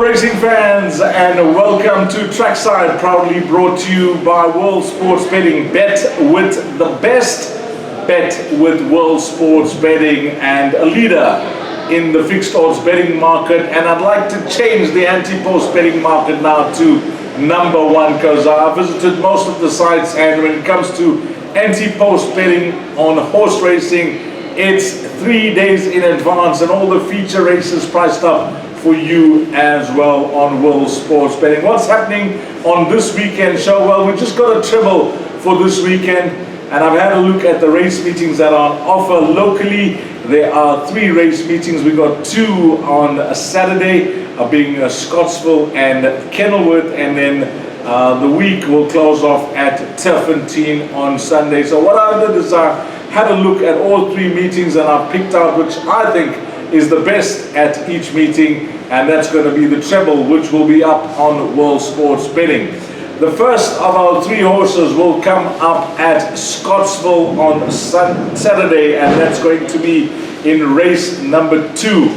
racing fans, and welcome to Trackside, proudly brought to you by World Sports Betting. Bet with the best, bet with World Sports Betting, and a leader in the fixed odds betting market. And I'd like to change the anti-post betting market now to number one, because I visited most of the sites, and when it comes to anti-post betting on horse racing, it's 3 days in advance, and all the feature races priced up for you as well on World Sports Betting. What's happening on this weekend show? Well, we just got a treble for this weekend, and I've had a look at the race meetings that are on offer locally. There are 3 race meetings. We got 2 on a Saturday, being Scottsville and Kenilworth, and then the week will close off at Turfentine on Sunday. So what I did is I had a look at all 3 meetings, and I've picked out which I think is the best at each meeting, and that's going to be the treble, which will be up on World Sports Betting. The first of our 3 horses will come up at Scottsville on Saturday, and that's going to be in race number 2.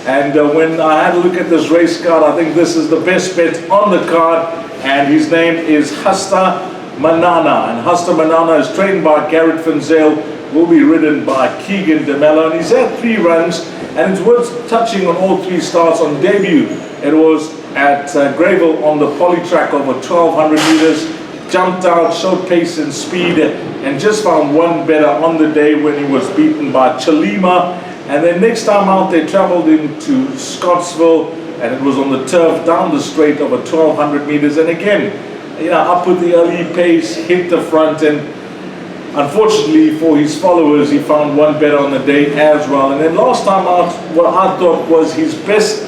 And when I had a look at this race card, I think this is the best bet on the card, and his name is Hasta Manana. And Hasta Manana is trained by Garrett Finzel, will be ridden by Keegan DeMello, and he's had 3 runs, and it's worth touching on all 3 starts. On debut, it was at Grayville on the poly track over 1200 meters, jumped out, showed pace and speed, and just found one better on the day when he was beaten by Chalima. And then next time out, they traveled into Scottsville, and it was on the turf down the straight over 1200 meters, and again, up with the early pace, hit the front, and unfortunately for his followers, he found one better on the day as well. And then last time out, what I thought was his best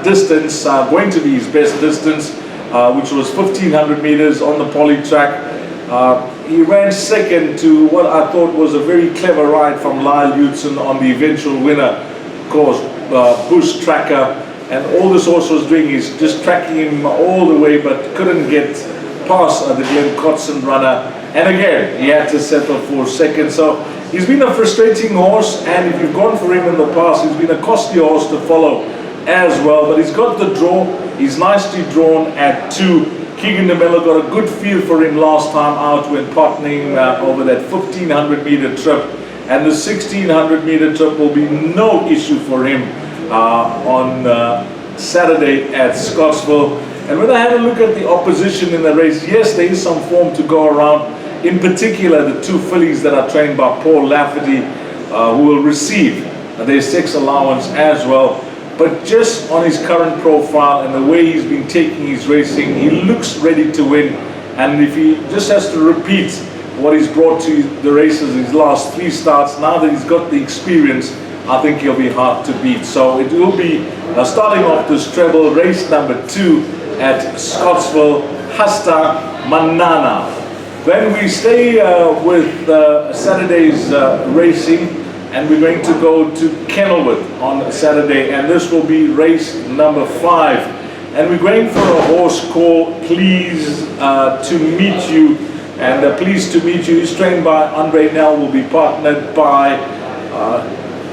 distance, going to be his best distance, which was 1500 meters on the poly track. He ran second to what I thought was a very clever ride from Lyle Utzon on the eventual winner, of course, Bush Tracker. And all this horse was doing is just tracking him all the way, but couldn't get past the Glen Cotson runner. And again, he had to settle for second. So he's been a frustrating horse, and if you've gone for him in the past, he's been a costly horse to follow as well. But he's got the draw. He's nicely drawn at 2. Keegan DeMello got a good feel for him last time out when partnering over that 1500 meter trip. And the 1600 meter trip will be no issue for him on Saturday at Scottsville. And when I had a look at the opposition in the race, yes, there is some form to go around. In particular, the 2 fillies that are trained by Paul Lafferty, who will receive their 6 allowance as well. But just on his current profile and the way he's been taking his racing, he looks ready to win. And if he just has to repeat what he's brought to the races his last 3 starts, now that he's got the experience, I think he'll be hard to beat. So it will be starting off this treble, race number 2 at Scottsville, Hasta Manana. Then we stay with Saturday's racing, and we're going to go to Kenilworth on Saturday, and this will be race number 5. And we're going for a horse called Pleased to Meet You. And Pleased to Meet You is trained by Andre Nell, will be partnered by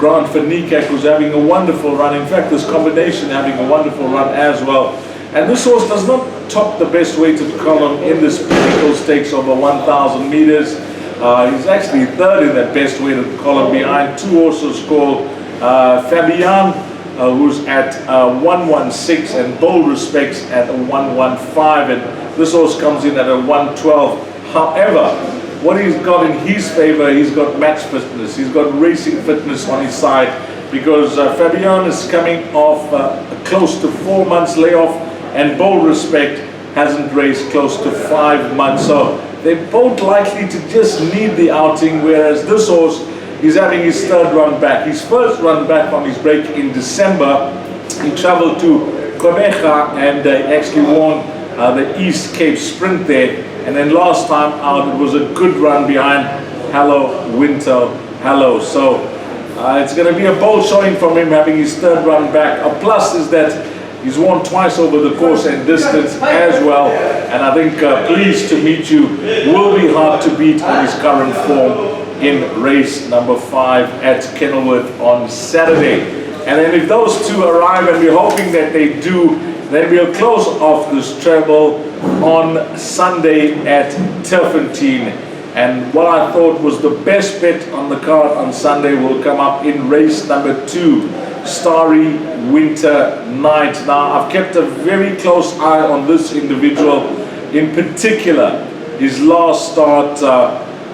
Grant Verniekerk, who's having a wonderful run. In fact, this combination having a wonderful run as well. And this horse does not top the best weighted column in this Pinnacle Stakes over 1,000 meters. He's actually 3rd in that best weighted column behind 2 horses called Fabian, who's at 116, and Bold Respects at a 115, and this horse comes in at a 112. However, what he's got in his favor, he's got match fitness, he's got racing fitness on his side, because Fabian is coming off close to 4 months layoff, and Bold Respect hasn't raced close to 5 months. So they're both likely to just need the outing, whereas this horse is having his 3rd run back. His first run back from his break in December, he traveled to Cobeja and actually won the East Cape Sprint there. And then last time out, it was a good run behind Hello Winter Hello. So it's going to be a bold showing from him, having his 3rd run back. A plus is that he's won twice over the course and distance as well, and I think Pleased to Meet You will be hard to beat on his current form in race number 5 at Kenilworth on Saturday. And then if those 2 arrive, and we're hoping that they do, Then we'll close off this treble on Sunday at Turfentine. And what I thought was the best bet on the card on Sunday will come up in race number 2, Starry Winter Night. Now, I've kept a very close eye on this individual, in particular his last start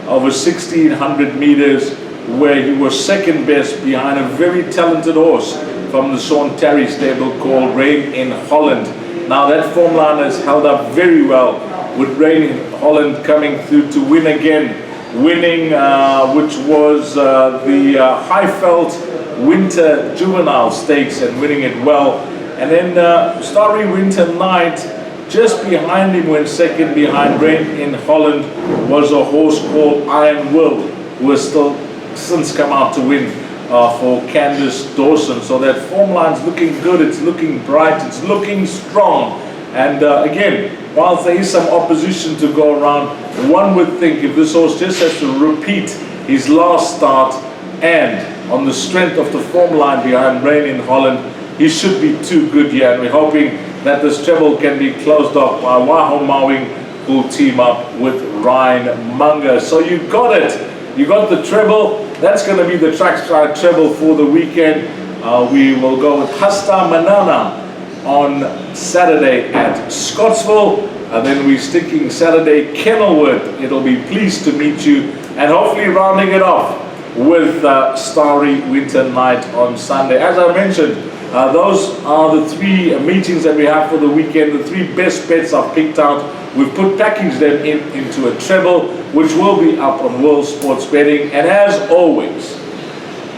over 1600 meters, where he was second best behind a very talented horse from the Sean Terry stable called Rain in Holland. Now that form line has held up very well, with Rain in Holland coming through to win again, winning which was the Highveld Winter Juvenile Stakes, and winning it well. And then Starry Winter Night, just behind him, when second behind Rain in Holland, was a horse called Iron Will, who has still since come out to win for Candice Dawson. So that form line's looking good, it's looking bright, it's looking strong. And again, whilst there is some opposition to go around, one would think if this horse just has to repeat his last start, and on the strength of the form line behind Rain in Holland, he should be too good here. And we're hoping that this treble can be closed off by Waho Mowing, who'll team up with Ryan Munger. So you got it. You got the treble. That's going to be the Trackside treble for the weekend. We will go with Hasta Manana on Saturday at Scottsville. And then we're sticking Saturday Kenilworth. It'll be Pleased to Meet You. And hopefully rounding it off with Starry Winter Night on Sunday. As I mentioned, those are the 3 meetings that we have for the weekend, the 3 best bets I've picked out. We've packaged them into a treble, which will be up on World Sports Betting. And as always,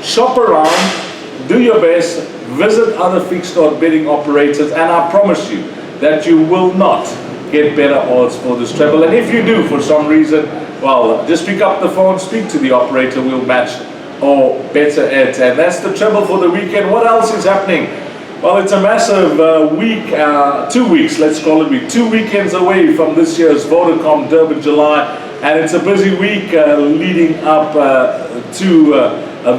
shop around, do your best, visit other fixed odd betting operators, and I promise you that you will not get better odds for this treble. And if you do, for some reason, well, just pick up the phone, speak to the operator, we'll match or better it. And that's the treble for the weekend. What else is happening? Well, it's a massive week, 2 weeks, let's call it. We're 2 weekends away from this year's Vodacom Durban July, and it's a busy week leading up to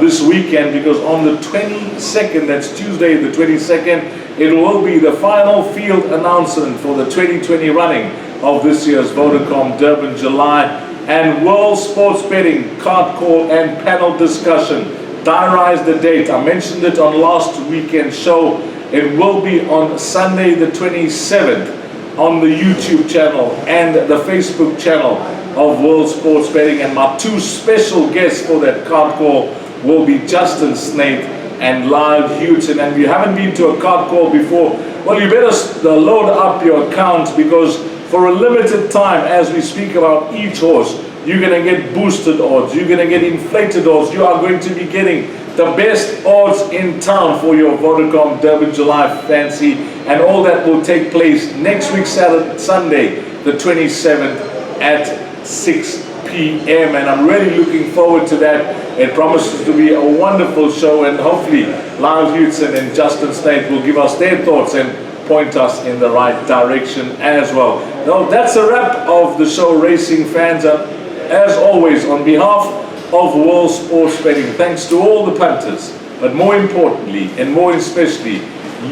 this weekend, because on the 22nd, that's Tuesday the 22nd, it will be the final field announcement for the 2020 running of this year's Vodacom Durban July, and World Sports Betting card call and panel discussion. Diarize the date. I mentioned it on last weekend's show. It will be on Sunday the 27th on the YouTube channel and the Facebook channel of World Sports Betting. And my 2 special guests for that card call will be Justin Snaith and Lyle Houghton. And if you haven't been to a card call before, well, you better load up your account, because for a limited time, as we speak about each horse, you're going to get boosted odds, you're going to get inflated odds, you are going to be getting the best odds in town for your Vodacom Durban July fancy. And all that will take place next week, Sunday the 27th at 6 p.m. And I'm really looking forward to that. It promises to be a wonderful show, and hopefully Lyle Houghton and Justin Snaith will give us their thoughts and point us in the right direction as well. Now, that's a wrap of the show, racing fans. As always, on behalf of World Sports Betting, thanks to all the punters, but more importantly and more especially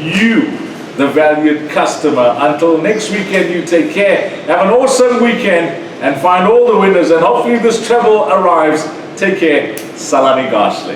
you, the valued customer. Until next weekend, you take care, have an awesome weekend, and find all the winners, and hopefully this treble arrives. Take care. Salani Gashley.